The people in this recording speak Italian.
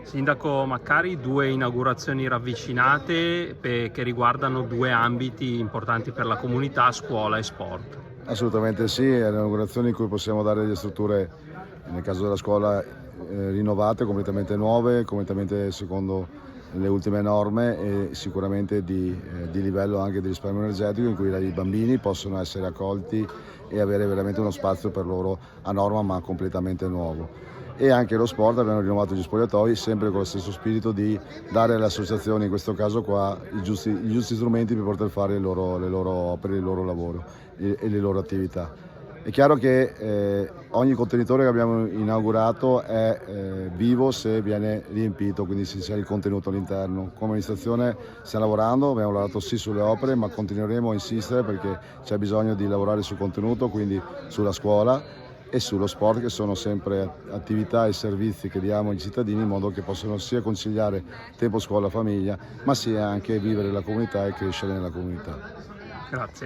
Sindaco Maccari, due inaugurazioni ravvicinate che riguardano due ambiti importanti per la comunità, scuola e sport. Assolutamente sì, è un'inaugurazione in cui possiamo dare delle strutture, nel caso della scuola, rinnovate, completamente nuove, completamente secondo le ultime norme e sicuramente di livello anche di risparmio energetico, in cui i bambini possono essere accolti e avere veramente uno spazio per loro a norma ma completamente nuovo. E anche lo sport, abbiamo rinnovato gli spogliatoi sempre con lo stesso spirito di dare alle associazioni, in questo caso qua, i giusti strumenti per poter fare le loro opere, il loro lavoro e le loro attività. È chiaro che ogni contenitore che abbiamo inaugurato è vivo se viene riempito, quindi se c'è il contenuto all'interno. Come amministrazione stiamo lavorando, abbiamo lavorato sì sulle opere, ma continueremo a insistere perché c'è bisogno di lavorare sul contenuto, quindi sulla scuola e sullo sport, che sono sempre attività e servizi che diamo ai cittadini in modo che possano sia conciliare tempo scuola-famiglia, ma sia anche vivere la comunità e crescere nella comunità. Grazie.